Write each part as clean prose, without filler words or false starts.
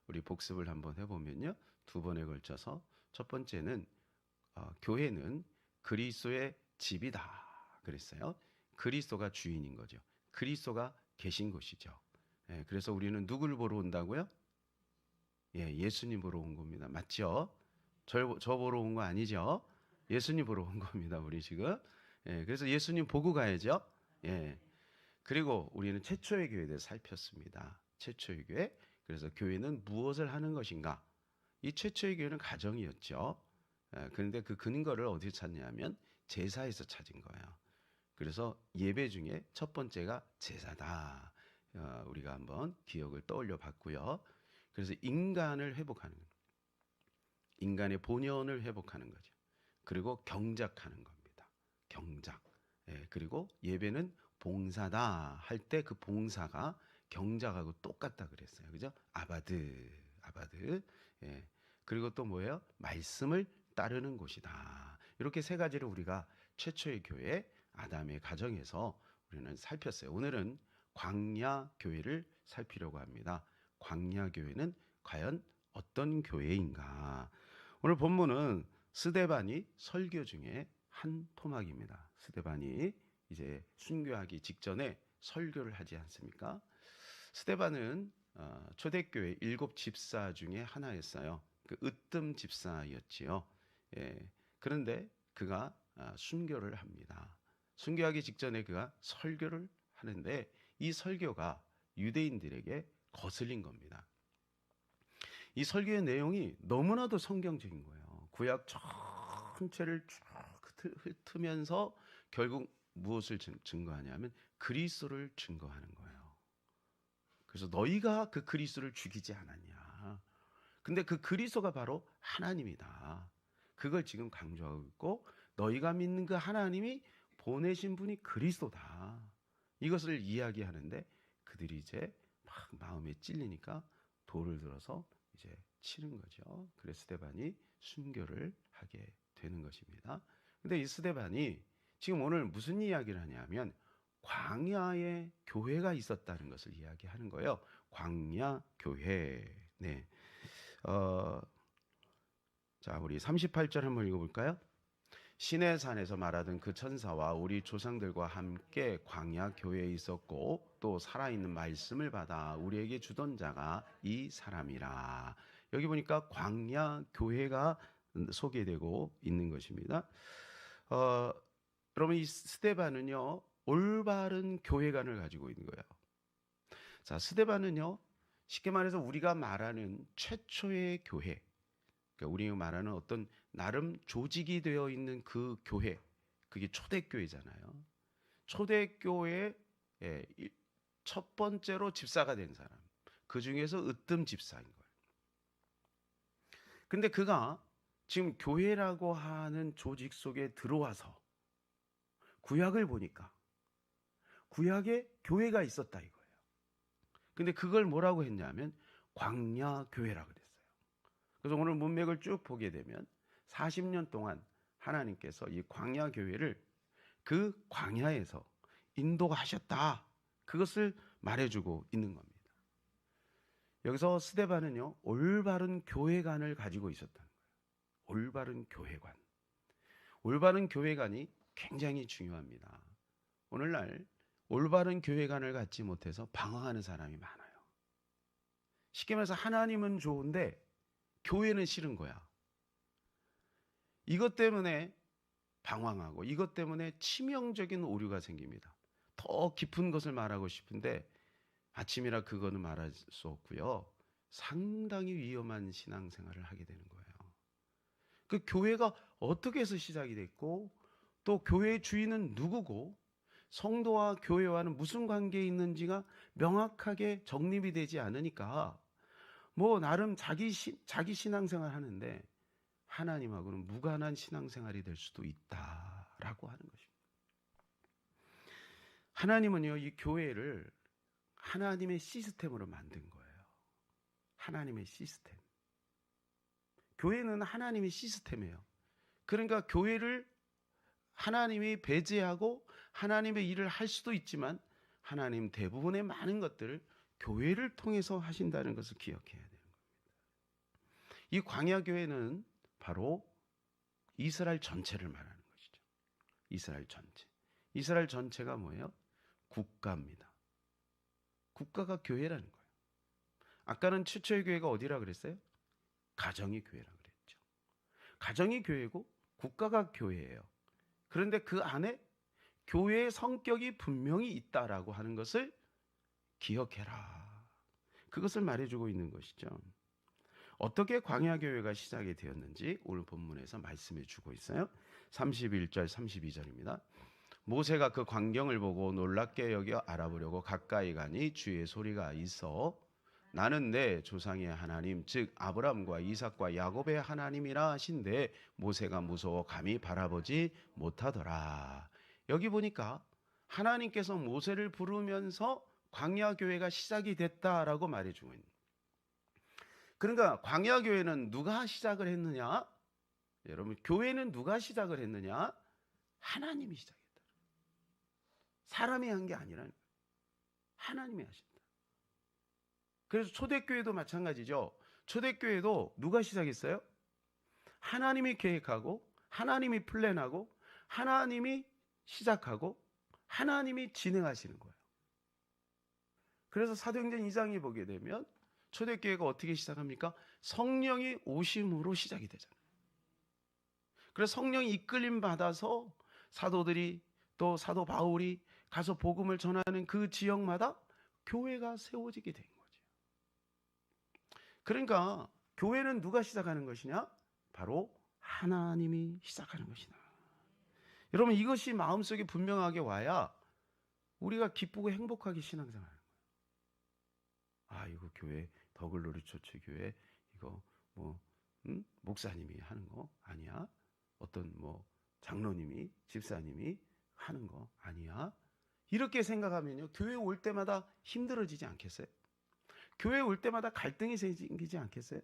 우리 복습을 한번 해보면요. 두 번에 걸쳐서 첫 번째는 교회는 그리스도의 집이다 그랬어요. 그리스도가 주인인 거죠. 그리스도가 계신 곳이죠. 예, 그래서 우리는 누구를 보러 온다고요? 예, 예수님 보러 온 겁니다. 맞죠? 저 보러 온 거 아니죠? 예수님 보러 온 겁니다. 우리 지금. 예, 그래서 예수님 보고 가야죠. 예. 그리고 우리는 최초의 교회에 대해서 살폈습니다. 최초의 교회. 그래서 교회는 무엇을 하는 것인가? 이 최초의 교회는 가정이었죠. 그런데 그 근거를 어디서 찾냐면 제사에서 찾은 거예요. 그래서 예배 중에 첫 번째가 제사다. 우리가 한번 기억을 떠올려 봤고요. 그래서 인간을 회복하는 거예요. 인간의 본연을 회복하는 거죠. 그리고 경작하는 겁니다. 경작. 예, 그리고 예배는 봉사다 할 때 그 봉사가 경작하고 똑같다 그랬어요. 그죠? 아바드. 예. 그리고 또 뭐예요? 말씀을 따르는 곳이다. 이렇게 세 가지를 우리가 최초의 교회 아담의 가정에서 우리는 살폈어요. 오늘은 광야 교회를 살피려고 합니다. 광야 교회는 과연 어떤 교회인가? 오늘 본문은 스데반이 설교 중에 한 토막입니다. 스데반이 이제 순교하기 직전에 설교를 하지 않습니까? 스데반은 초대교회 7 집사 중에 하나였어요. 그 으뜸 집사였지요. 예, 그런데 그가 순교를 합니다. 순교하기 직전에 그가 설교를 하는데 이 설교가 유대인들에게 거슬린 겁니다. 이 설교의 내용이 너무나도 성경적인 거예요. 구약 전체를 쭉 훑으면서 결국 무엇을 증거하냐면 그리스도를 증거하는 거예요. 그래서 너희가 그 그리스도를 죽이지 않았냐. 근데 그 그리스도가 바로 하나님이다. 그걸 지금 강조하고 있고 너희가 믿는 그 하나님이 보내신 분이 그리스도다. 이것을 이야기하는데 그들이 이제 막 마음에 찔리니까 돌을 들어서 이제 치는 거죠. 그래서 스데반이 순교를 하게 되는 것입니다. 근데 이 스데반이 지금 오늘 무슨 이야기를 하냐면 광야에 교회가 있었다는 것을 이야기하는 거예요. 광야 교회. 네. 자, 우리 38절 한번 읽어볼까요? 시내산에서 말하던 그 천사와 우리 조상들과 함께 광야 교회에 있었고 또 살아있는 말씀을 받아 우리에게 주던 자가 이 사람이라. 여기 보니까 광야 교회가 소개되고 있는 것입니다. 그러면 이 스데반은요 올바른 교회관을 가지고 있는 거예요. 자, 스데반은요 쉽게 말해서 우리가 말하는 최초의 교회, 그러니까 우리가 말하는 어떤 나름 조직이 되어 있는 그 교회, 그게 초대교회잖아요. 초대교회의 첫 번째로 집사가 된 사람, 그 중에서 으뜸 집사인 거예요. 근데 그가 지금 교회라고 하는 조직 속에 들어와서 구약을 보니까 구약에 교회가 있었다 이거예요. 근데 그걸 뭐라고 했냐면 광야 교회라고 그랬어요. 그래서 오늘 문맥을 쭉 보게 되면 40년 동안 하나님께서 이 광야 교회를 그 광야에서 인도하셨다. 그것을 말해주고 있는 겁니다. 여기서 스데반은요, 올바른 교회관을 가지고 있었다는 거예요. 올바른 교회관. 올바른 교회관이 굉장히 중요합니다. 오늘날 올바른 교회관을 갖지 못해서 방황하는 사람이 많아요. 쉽게 말해서 하나님은 좋은데 교회는 싫은 거야. 이것 때문에 방황하고 이것 때문에 치명적인 오류가 생깁니다. 더 깊은 것을 말하고 싶은데 아침이라 그거는 말할 수 없고요. 상당히 위험한 신앙생활을 하게 되는 거예요. 그 교회가 어떻게 해서 시작이 됐고 또 교회의 주인은 누구고 성도와 교회와는 무슨 관계에 있는지가 명확하게 정립이 되지 않으니까 뭐 나름 자기 신앙생활 하는데 하나님하고는 무관한 신앙생활이 될 수도 있다라고 하는 것입니다. 하나님은요, 이 교회를 하나님의 시스템으로 만든 거예요. 하나님의 시스템. 교회는 하나님의 시스템이에요. 그러니까 교회를 하나님이 배제하고 하나님의 일을 할 수도 있지만 하나님 대부분의 많은 것들을 교회를 통해서 하신다는 것을 기억해야 되는 겁니다. 이 광야 교회는 바로 이스라엘 전체를 말하는 것이죠. 이스라엘 전체. 이스라엘 전체가 뭐예요? 국가입니다. 국가가 교회라는 거예요. 아까는 최초의 교회가 어디라 그랬어요? 가정이 교회라 그랬죠. 가정이 교회고 국가가 교회예요. 그런데 그 안에 교회의 성격이 분명히 있다라고 하는 것을 기억해라. 그것을 말해주고 있는 것이죠. 어떻게 광야교회가 시작이 되었는지 오늘 본문에서 말씀해 주고 있어요. 31절 32절입니다. 모세가 그 광경을 보고 놀랍게 여겨 알아보려고 가까이 가니 주의 소리가 있어 나는 내 조상의 하나님 즉 아브라함과 이삭과 야곱의 하나님이라 하신데 모세가 무서워 감히 바라보지 못하더라. 여기 보니까 하나님께서 모세를 부르면서 광야교회가 시작이 됐다라고 말해주고 있는. 그러니까 광야교회는 누가 시작을 했느냐? 여러분, 교회는 누가 시작을 했느냐? 하나님이 시작했다. 사람이 한 게 아니라 하나님이 하신다. 그래서 초대교회도 마찬가지죠. 초대교회도 누가 시작했어요? 하나님이 계획하고 하나님이 플랜하고 하나님이 시작하고 하나님이 진행하시는 거예요. 그래서 사도행전 2장에 보게 되면 초대교회가 어떻게 시작합니까? 성령이 오심으로 시작이 되잖아요. 그래서 성령이 이끌림 받아서 사도들이 또 사도 바울이 가서 복음을 전하는 그 지역마다 교회가 세워지게 된 거죠. 그러니까 교회는 누가 시작하는 것이냐? 바로 하나님이 시작하는 것이다. 여러분, 이것이 마음속에 분명하게 와야 우리가 기쁘고 행복하게 신앙생활하는 거예요. 아, 이거 교회 더글로리 처치 교회 이거 목사님이 하는 거 아니야? 어떤 장로님이 집사님이 하는 거 아니야? 이렇게 생각하면요, 교회 올 때마다 힘들어지지 않겠어요? 교회 올 때마다 갈등이 생기지 않겠어요?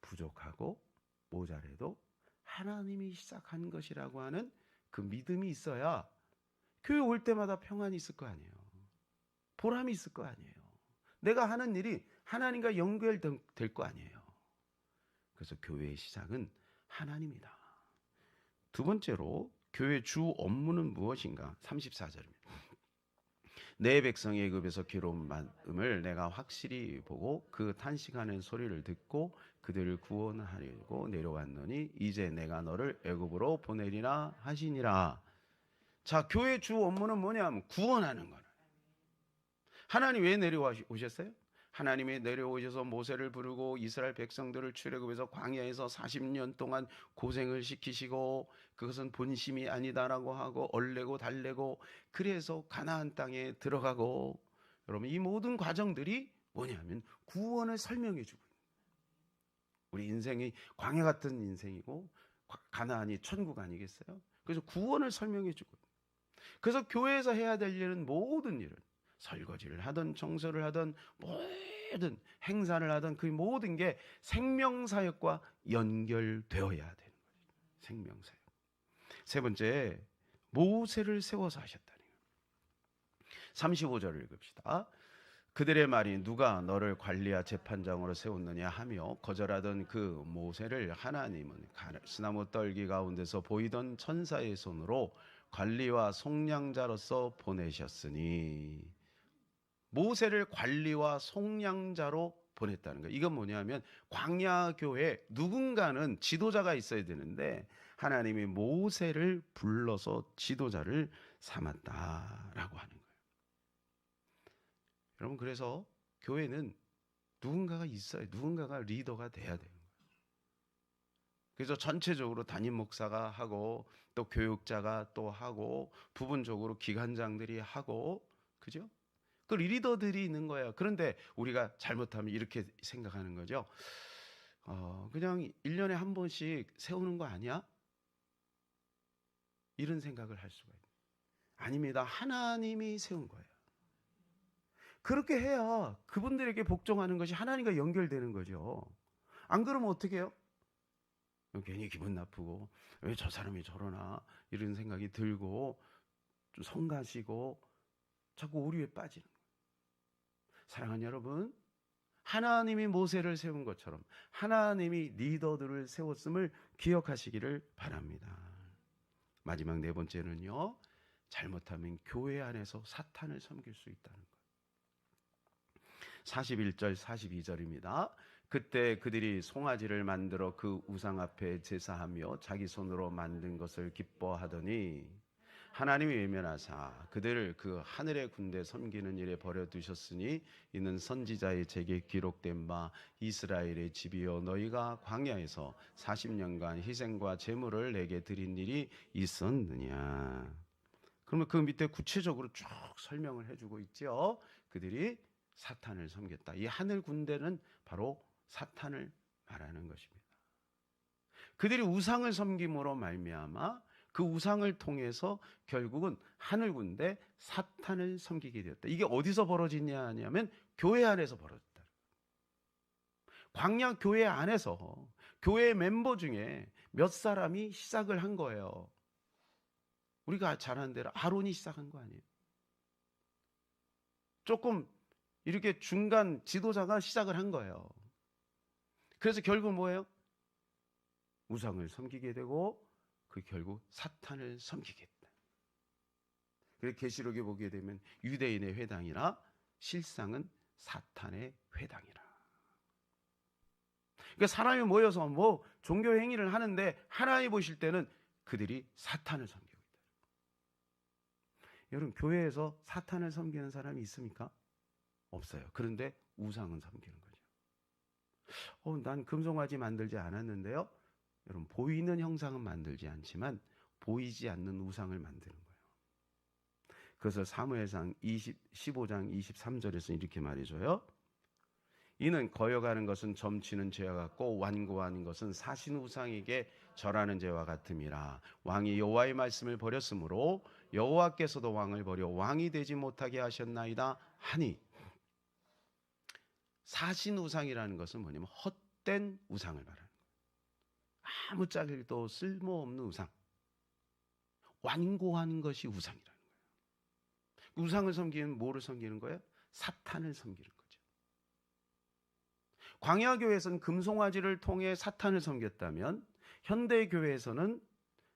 부족하고 모자라도 하나님이 시작한 것이라고 하는 그 믿음이 있어야 교회 올 때마다 평안이 있을 거 아니에요. 보람이 있을 거 아니에요. 내가 하는 일이 하나님과 연결될 거 아니에요. 그래서 교회의 시작은 하나님이다. 두 번째로 교회 주 업무는 무엇인가? 34절입니다. 내 백성이 애굽에서 괴로운 마음을 내가 확실히 보고 그 탄식하는 소리를 듣고 그들을 구원하려고 내려왔노니 이제 내가 너를 애굽으로 보내리라 하시니라. 자, 교회 주 업무는 뭐냐면 구원하는 거예요. 하나님 왜 내려오셨어요? 하나님이 내려오셔서 모세를 부르고 이스라엘 백성들을 출애굽해서 광야에서 40년 동안 고생을 시키시고 그것은 본심이 아니다라고 하고 얼레고 달래고 그래서 가나안 땅에 들어가고, 여러분 이 모든 과정들이 뭐냐면 구원을 설명해 주고 있는 거예요. 우리 인생이 광야 같은 인생이고 가나안이 천국 아니겠어요? 그래서 구원을 설명해 주고 있는 거예요. 그래서 교회에서 해야 될 일은 모든 일은 설거지를 하든 청소를 하든 모든 행사를 하든 그 모든 게 생명사역과 연결되어야 되는 거예요. 생명사역. 세 번째, 모세를 세워서 하셨다는 거예요. 35절을 읽읍시다. 그들의 말이 누가 너를 관리와 재판장으로 세웠느냐 하며 거절하던 그 모세를 하나님은 가시나무 떨기 가운데서 보이던 천사의 손으로 관리와 속량자로서 보내셨으니, 모세를 관리와 속량자로 보냈다는 거예요. 이건 뭐냐면 광야교회 누군가는 지도자가 있어야 되는데 하나님이 모세를 불러서 지도자를 삼았다라고 하는 거예요. 여러분, 그래서 교회는 누군가가 있어요. 누군가가 리더가 돼야 돼요. 그래서 전체적으로 담임 목사가 하고 또 교육자가 또 하고 부분적으로 기관장들이 하고, 그죠? 그 리더들이 있는 거예요. 그런데 우리가 잘못하면 이렇게 생각하는 거죠. 그냥 1년에 한 번씩 세우는 거 아니야? 이런 생각을 할 수가 있어요. 아닙니다. 하나님이 세운 거예요. 그렇게 해야 그분들에게 복종하는 것이 하나님과 연결되는 거죠. 안 그러면 어떻게 해요? 괜히 기분 나쁘고 왜 저 사람이 저러나 이런 생각이 들고 좀 성가시고 자꾸 오류에 빠지는 거예요. 사랑하는 여러분, 하나님이 모세를 세운 것처럼 하나님이 리더들을 세웠음을 기억하시기를 바랍니다. 마지막 네 번째는요, 잘못하면 교회 안에서 사탄을 섬길 수 있다는 것. 41절 42절입니다. 그때 그들이 송아지를 만들어 그 우상 앞에 제사하며 자기 손으로 만든 것을 기뻐하더니 하나님이 외면하사 그들을 그 하늘의 군대 섬기는 일에 버려두셨으니 이는 선지자의 책에 기록된 바 이스라엘의 집이여 너희가 광야에서 40년간 희생과 제물을 내게 드린 일이 있었느냐. 그러면 그 밑에 구체적으로 쭉 설명을 해주고 있죠. 그들이 사탄을 섬겼다. 이 하늘 군대는 바로 사탄을 말하는 것입니다. 그들이 우상을 섬김으로 말미암아 그 우상을 통해서 결국은 하늘 군대 사탄을 섬기게 되었다. 이게 어디서 벌어지냐 하냐면 교회 안에서 벌어졌다. 광야 교회 안에서 교회 멤버 중에 몇 사람이 시작을 한 거예요. 우리가 잘 아는 대로 아론이 시작한 거 아니에요. 조금 이렇게 중간 지도자가 시작을 한 거예요. 그래서 결국 뭐예요? 우상을 섬기게 되고 그 결국 사탄을 섬기겠다. 그래서 계시록에 보게 되면 유대인의 회당이라 실상은 사탄의 회당이라. 그러니까 사람이 모여서 뭐 종교 행위를 하는데 하나님 보실 때는 그들이 사탄을 섬기고 있다. 여러분, 교회에서 사탄을 섬기는 사람이 있습니까? 없어요. 그런데 우상은 섬기는 거죠. 난 금송아지 만들지 않았는데요. 여러분, 보이는 형상은 만들지 않지만 보이지 않는 우상을 만드는 거예요. 그래서 사무엘상 15장 23절에서 이렇게 말해줘요. 이는 거여가는 것은 점치는 죄와 같고 완고하는 것은 사신 우상에게 절하는 죄와 같음이라. 왕이 여호와의 말씀을 버렸으므로 여호와께서도 왕을 버려 왕이 되지 못하게 하셨나이다 하니, 사신 우상이라는 것은 뭐냐면 헛된 우상을 말하는 거예요. 아무짝에도 쓸모없는 우상, 완고한 것이 우상이라는 거예요. 우상을 섬기는 뭐를 섬기는 거예요? 사탄을 섬기는 거죠. 광야교회에서는 금송아지를 통해 사탄을 섬겼다면 현대교회에서는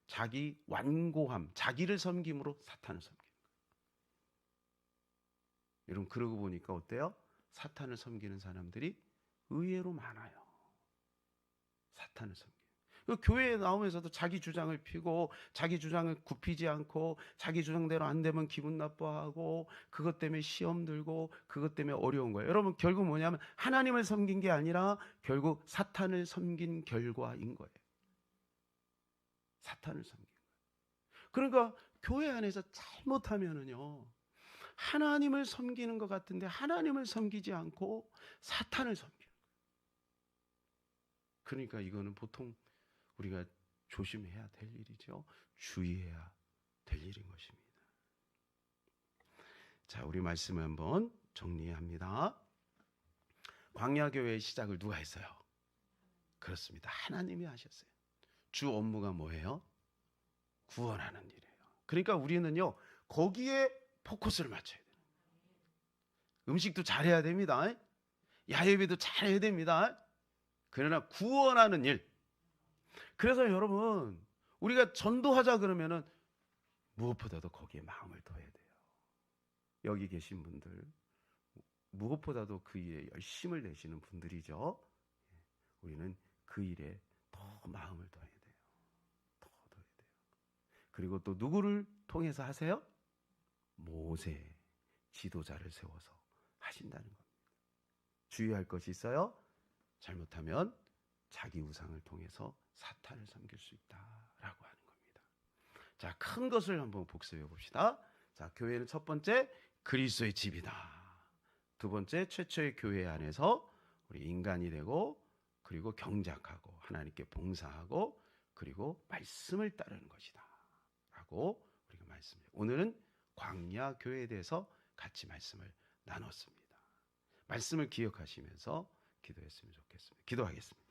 자기 완고함, 자기를 섬김으로 사탄을 섬기는 거예요. 여러분, 그러고 보니까 어때요? 사탄을 섬기는 사람들이 의외로 많아요. 사탄을 섬기는. 교회에 나오면서도 자기 주장을 피고 자기 주장을 굽히지 않고 자기 주장대로 안 되면 기분 나빠하고 그것 때문에 시험 들고 그것 때문에 어려운 거예요. 여러분, 결국 뭐냐면 하나님을 섬긴 게 아니라 결국 사탄을 섬긴 결과인 거예요. 사탄을 섬긴 거예요. 그러니까 교회 안에서 잘못하면은요, 하나님을 섬기는 것 같은데 하나님을 섬기지 않고 사탄을 섬기는 거예요. 그러니까 이거는 보통 우리가 조심해야 될 일이죠. 주의해야 될 일인 것입니다. 자, 우리 말씀을 한번 정리합니다. 광야교회의 시작을 누가 했어요? 그렇습니다. 하나님이 하셨어요. 주 업무가 뭐예요? 구원하는 일이에요. 그러니까 우리는요, 거기에 포커스를 맞춰야 돼요. 음식도 잘해야 됩니다. 야외비도 잘해야 됩니다. 그러나 구원하는 일. 그래서 여러분, 우리가 전도하자 그러면은 무엇보다도 거기에 마음을 둬야 돼요. 여기 계신 분들 무엇보다도 그 일에 열심을 내시는 분들이죠. 우리는 그 일에 더 마음을 둬야 돼요. 더 둬야 돼요. 그리고 또 누구를 통해서 하세요? 모세 지도자를 세워서 하신다는 겁니다. 주의할 것이 있어요. 잘못하면 자기 우상을 통해서 사탄을 섬길 수 있다라고 하는 겁니다. 자, 큰 것을 한번 복습해 봅시다. 자, 교회는 첫 번째 그리스도의 집이다. 두 번째, 최초의 교회 안에서 우리 인간이 되고 그리고 경작하고 하나님께 봉사하고 그리고 말씀을 따르는 것이다 라고 우리가 말씀해요. 오늘은 광야 교회에 대해서 같이 말씀을 나눴습니다. 말씀을 기억하시면서 기도했으면 좋겠습니다. 기도하겠습니다.